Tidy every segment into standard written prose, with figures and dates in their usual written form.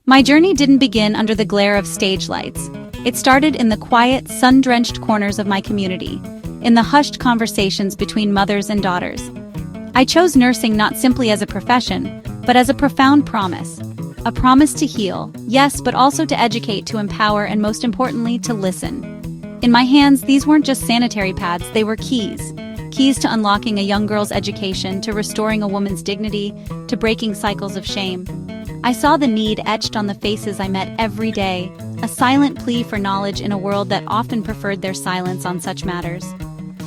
My journey didn't begin under the glare of stage lights. It started in the quiet, sun-drenched corners of my community, in the hushed conversations between mothers and daughters. I chose nursing not simply as a profession, but as a profound promise. A promise to heal, yes, but also to educate, to empower, and most importantly, to listen. In my hands, these weren't just sanitary pads, they were keys. Keys to unlocking a young girl's education, to restoring a woman's dignity, to breaking cycles of shame. I saw the need etched on the faces I met every day, a silent plea for knowledge in a world that often preferred their silence on such matters.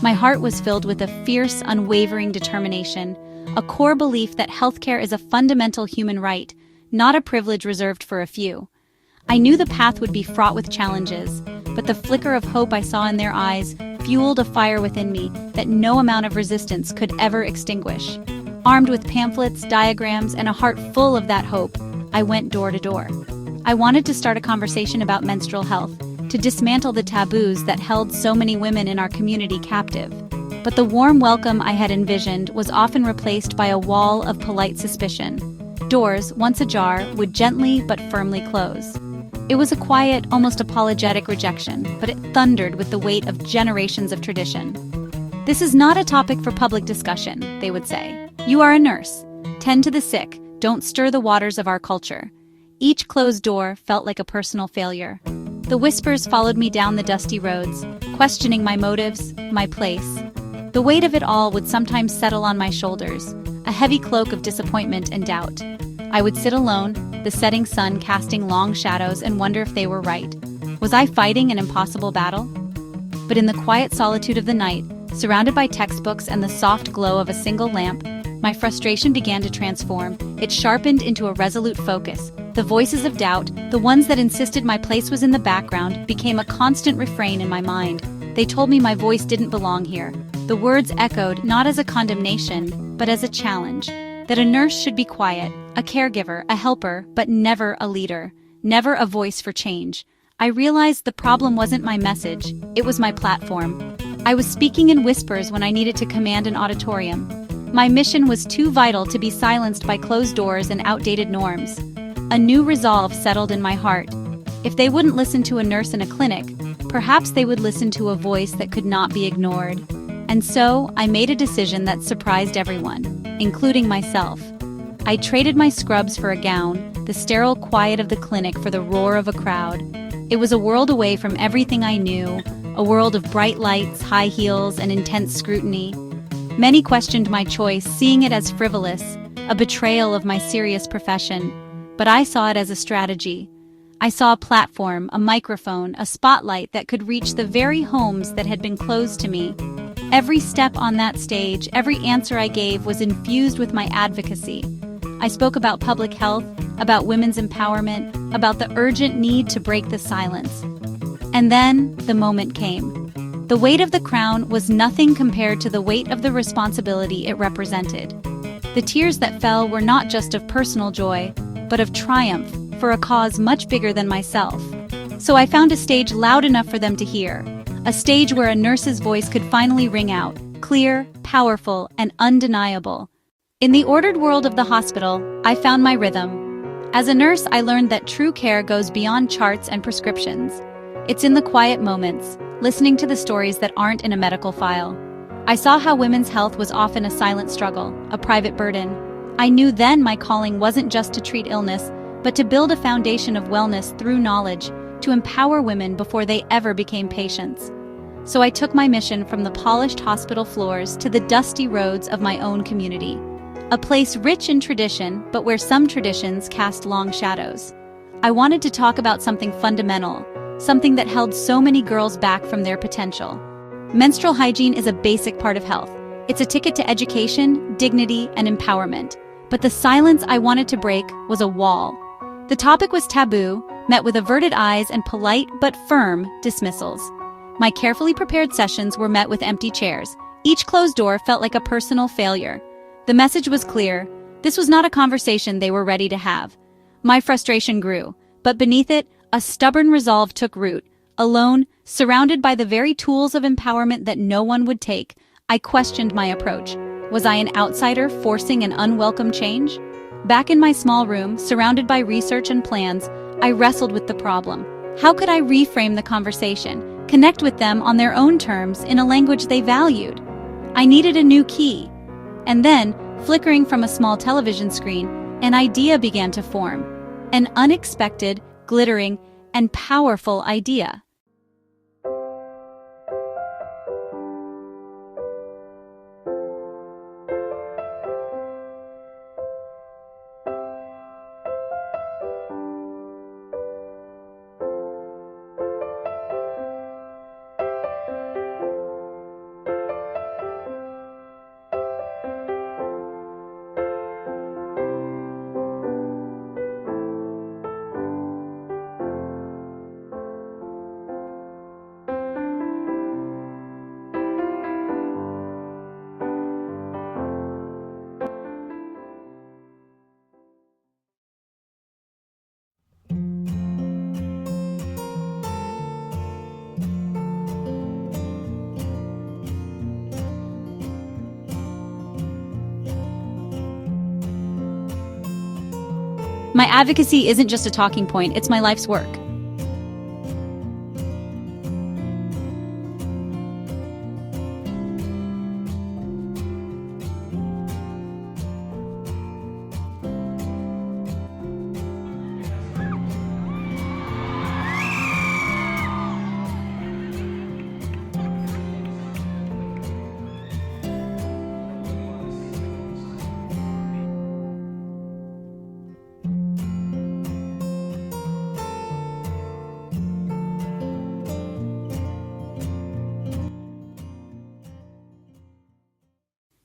My heart was filled with a fierce, unwavering determination, a core belief that healthcare is a fundamental human right, not a privilege reserved for a few. I knew the path would be fraught with challenges, but the flicker of hope I saw in their eyes fueled a fire within me that no amount of resistance could ever extinguish. Armed with pamphlets, diagrams, and a heart full of that hope, I went door to door. I wanted to start a conversation about menstrual health, to dismantle the taboos that held so many women in our community captive. But the warm welcome I had envisioned was often replaced by a wall of polite suspicion. Doors, once ajar, would gently but firmly close. It was a quiet, almost apologetic rejection, but it thundered with the weight of generations of tradition. "This is not a topic for public discussion," they would say. "You are a nurse. Tend to the sick. Don't stir the waters of our culture." Each closed door felt like a personal failure. The whispers followed me down the dusty roads, questioning my motives, my place. The weight of it all would sometimes settle on my shoulders, a heavy cloak of disappointment and doubt. I would sit alone, the setting sun casting long shadows, and wonder if they were right. Was I fighting an impossible battle? But in the quiet solitude of the night, surrounded by textbooks and the soft glow of a single lamp, my frustration began to transform. It sharpened into a resolute focus. The voices of doubt, the ones that insisted my place was in the background, became a constant refrain in my mind. They told me my voice didn't belong here. The words echoed not as a condemnation, but as a challenge. That a nurse should be quiet, a caregiver, a helper, but never a leader, never a voice for change. I realized the problem wasn't my message, it was my platform. I was speaking in whispers when I needed to command an auditorium. My mission was too vital to be silenced by closed doors and outdated norms. A new resolve settled in my heart. If they wouldn't listen to a nurse in a clinic, perhaps they would listen to a voice that could not be ignored. And so, I made a decision that surprised everyone, including myself. I traded my scrubs for a gown, the sterile quiet of the clinic for the roar of a crowd. It was a world away from everything I knew, a world of bright lights, high heels, and intense scrutiny. Many questioned my choice, seeing it as frivolous, a betrayal of my serious profession. But I saw it as a strategy. I saw a platform, a microphone, a spotlight that could reach the very homes that had been closed to me. Every step on that stage, every answer I gave was infused with my advocacy. I spoke about public health, about women's empowerment, about the urgent need to break the silence. And then the moment came. The weight of the crown was nothing compared to the weight of the responsibility it represented. The tears that fell were not just of personal joy, but of triumph for a cause much bigger than myself. So I found a stage loud enough for them to hear. A stage where a nurse's voice could finally ring out, clear, powerful, and undeniable. In the ordered world of the hospital, I found my rhythm. As a nurse, I learned that true care goes beyond charts and prescriptions. It's in the quiet moments, listening to the stories that aren't in a medical file. I saw how women's health was often a silent struggle, a private burden. I knew then my calling wasn't just to treat illness, but to build a foundation of wellness through knowledge, to empower women before they ever became patients. So I took my mission from the polished hospital floors to the dusty roads of my own community. A place rich in tradition, but where some traditions cast long shadows. I wanted to talk about something fundamental, something that held so many girls back from their potential. Menstrual hygiene is a basic part of health. It's a ticket to education, dignity, and empowerment. But the silence I wanted to break was a wall. The topic was taboo, met with averted eyes and polite but firm dismissals. My carefully prepared sessions were met with empty chairs. Each closed door felt like a personal failure. The message was clear. This was not a conversation they were ready to have. My frustration grew, but beneath it, a stubborn resolve took root. Alone, surrounded by the very tools of empowerment that no one would take, I questioned my approach. Was I an outsider forcing an unwelcome change? Back in my small room, surrounded by research and plans, I wrestled with the problem. How could I reframe the conversation, connect with them on their own terms in a language they valued? I needed a new key. And then, flickering from a small television screen, an idea began to form. An unexpected, glittering, and powerful idea. My advocacy isn't just a talking point, it's my life's work.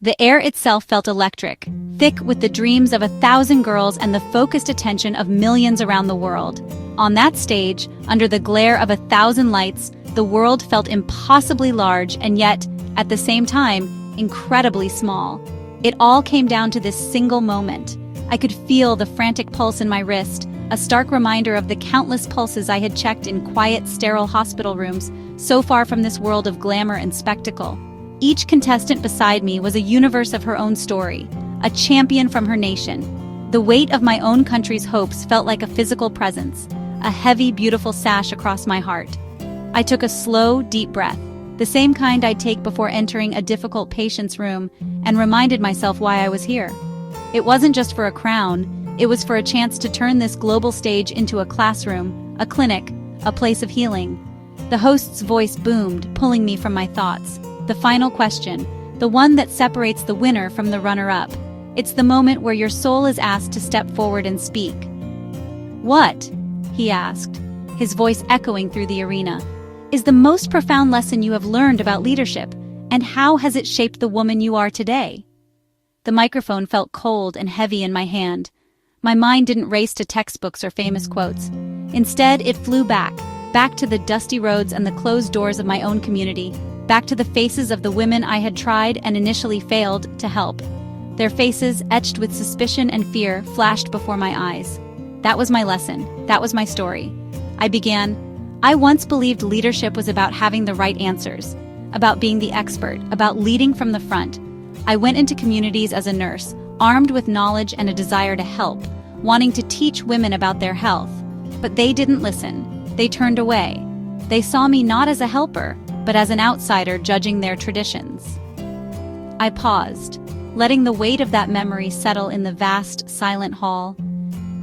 The air itself felt electric, thick with the dreams of 1,000 girls and the focused attention of millions around the world. On that stage, under the glare of 1,000 lights, the world felt impossibly large and yet, at the same time, incredibly small. It all came down to this single moment. I could feel the frantic pulse in my wrist, a stark reminder of the countless pulses I had checked in quiet, sterile hospital rooms, so far from this world of glamour and spectacle. Each contestant beside me was a universe of her own story, a champion from her nation. The weight of my own country's hopes felt like a physical presence, a heavy, beautiful sash across my heart. I took a slow, deep breath, the same kind I'd take before entering a difficult patient's room, and reminded myself why I was here. It wasn't just for a crown, it was for a chance to turn this global stage into a classroom, a clinic, a place of healing. The host's voice boomed, pulling me from my thoughts. The final question, the one that separates the winner from the runner-up. It's the moment where your soul is asked to step forward and speak. "What?" he asked, his voice echoing through the arena. "Is the most profound lesson you have learned about leadership, and how has it shaped the woman you are today?" The microphone felt cold and heavy in my hand. My mind didn't race to textbooks or famous quotes. Instead, it flew back to the dusty roads and the closed doors of my own community, back to the faces of the women I had tried and initially failed to help. Their faces, etched with suspicion and fear, flashed before my eyes. That was my lesson. That was my story. I began, "I once believed leadership was about having the right answers, about being the expert, about leading from the front. I went into communities as a nurse, armed with knowledge and a desire to help, wanting to teach women about their health. But they didn't listen. They turned away. They saw me not as a helper, but as an outsider judging their traditions." I paused, letting the weight of that memory settle in the vast, silent hall.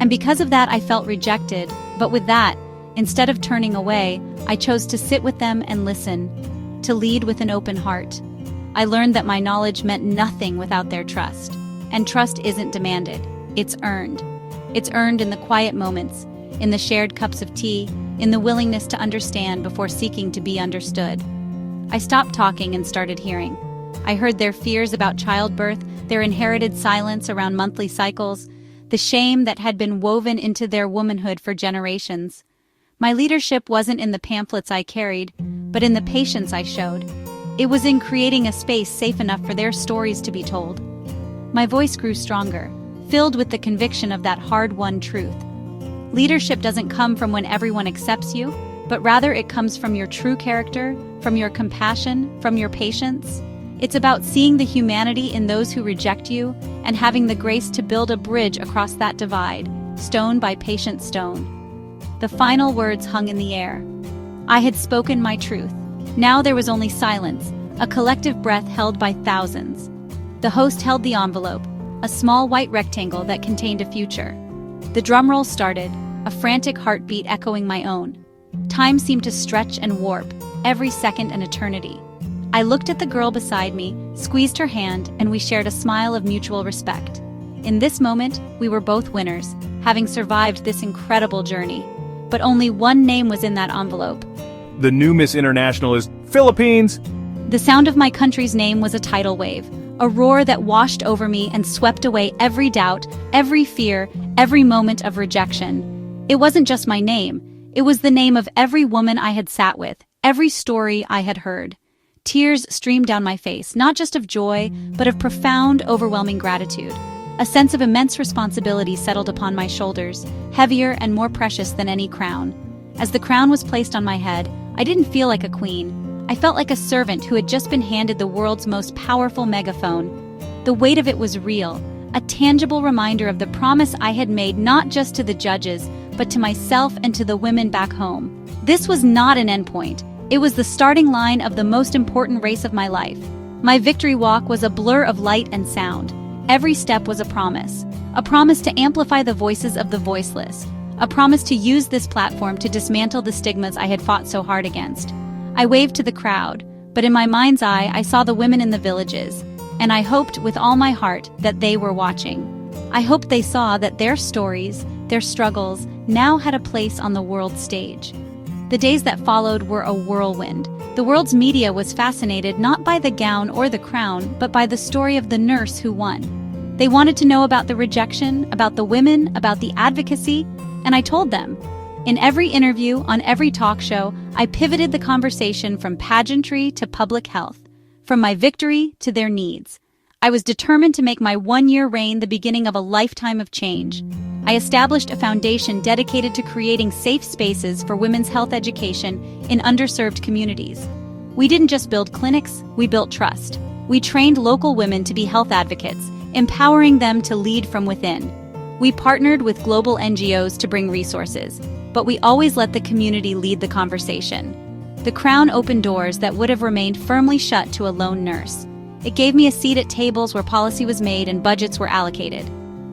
And because of that, I felt rejected, but with that, instead of turning away, I chose to sit with them and listen, to lead with an open heart. I learned that my knowledge meant nothing without their trust. And trust isn't demanded, it's earned. It's earned in the quiet moments, in the shared cups of tea, in the willingness to understand before seeking to be understood. I stopped talking and started hearing. I heard their fears about childbirth, their inherited silence around monthly cycles, the shame that had been woven into their womanhood for generations. My leadership wasn't in the pamphlets I carried, but in the patience I showed. It was in creating a space safe enough for their stories to be told. My voice grew stronger, filled with the conviction of that hard-won truth. Leadership doesn't come from when everyone accepts you, but rather it comes from your true character, from your compassion, from your patience. It's about seeing the humanity in those who reject you and having the grace to build a bridge across that divide, stone by patient stone. The final words hung in the air. I had spoken my truth. Now there was only silence, a collective breath held by thousands. The host held the envelope, a small white rectangle that contained a future. The drumroll started, a frantic heartbeat echoing my own. Time seemed to stretch and warp, every second an eternity. I looked at the girl beside me, squeezed her hand, and we shared a smile of mutual respect. In this moment, we were both winners, having survived this incredible journey. But only one name was in that envelope. The new Miss International is Philippines! The sound of my country's name was a tidal wave, a roar that washed over me and swept away every doubt, every fear, every moment of rejection. It wasn't just my name. It was the name of every woman I had sat with, every story I had heard. Tears streamed down my face, not just of joy, but of profound, overwhelming gratitude. A sense of immense responsibility settled upon my shoulders, heavier and more precious than any crown. As the crown was placed on my head, I didn't feel like a queen. I felt like a servant who had just been handed the world's most powerful megaphone. The weight of it was real, a tangible reminder of the promise I had made not just to the judges, but to myself and to the women back home. This was not an endpoint. It was the starting line of the most important race of my life. My victory walk was a blur of light and sound. Every step was a promise to amplify the voices of the voiceless, a promise to use this platform to dismantle the stigmas I had fought so hard against. I waved to the crowd, but in my mind's eye, I saw the women in the villages, and I hoped with all my heart that they were watching. I hoped they saw that their stories, their struggles, now had a place on the world stage. The days that followed were a whirlwind. The world's media was fascinated not by the gown or the crown, but by the story of the nurse who won. They wanted to know about the rejection, about the women, about the advocacy, and I told them. In every interview, on every talk show, I pivoted the conversation from pageantry to public health, from my victory to their needs. I was determined to make my one-year reign the beginning of a lifetime of change. I established a foundation dedicated to creating safe spaces for women's health education in underserved communities. We didn't just build clinics, we built trust. We trained local women to be health advocates, empowering them to lead from within. We partnered with global NGOs to bring resources, but we always let the community lead the conversation. The crown opened doors that would have remained firmly shut to a lone nurse. It gave me a seat at tables where policy was made and budgets were allocated.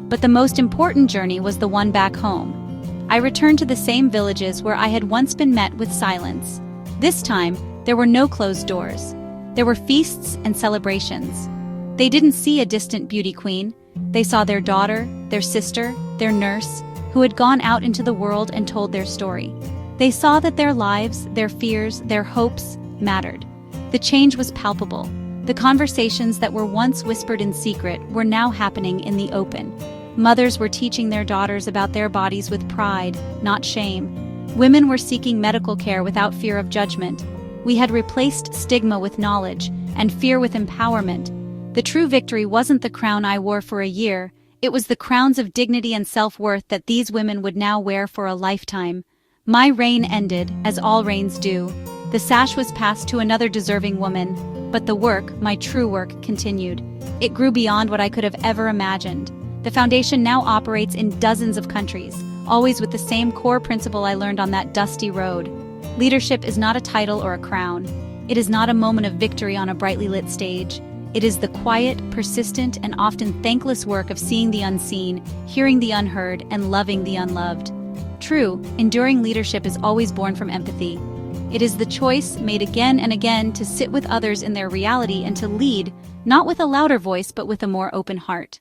But the most important journey was the one back home. I returned to the same villages where I had once been met with silence. This time, there were no closed doors. There were feasts and celebrations. They didn't see a distant beauty queen. They saw their daughter, their sister, their nurse, who had gone out into the world and told their story. They saw that their lives, their fears, their hopes mattered. The change was palpable. The conversations that were once whispered in secret were now happening in the open. Mothers were teaching their daughters about their bodies with pride, not shame. Women were seeking medical care without fear of judgment. We had replaced stigma with knowledge and fear with empowerment. The true victory wasn't the crown I wore for a year. It was the crowns of dignity and self-worth that these women would now wear for a lifetime. My reign ended, as all reigns do. The sash was passed to another deserving woman, but the work, my true work, continued. It grew beyond what I could have ever imagined. The foundation now operates in dozens of countries, always with the same core principle I learned on that dusty road. Leadership is not a title or a crown. It is not a moment of victory on a brightly lit stage. It is the quiet, persistent, and often thankless work of seeing the unseen, hearing the unheard, and loving the unloved. True, enduring leadership is always born from empathy. It is the choice, made again and again, to sit with others in their reality and to lead, not with a louder voice but with a more open heart.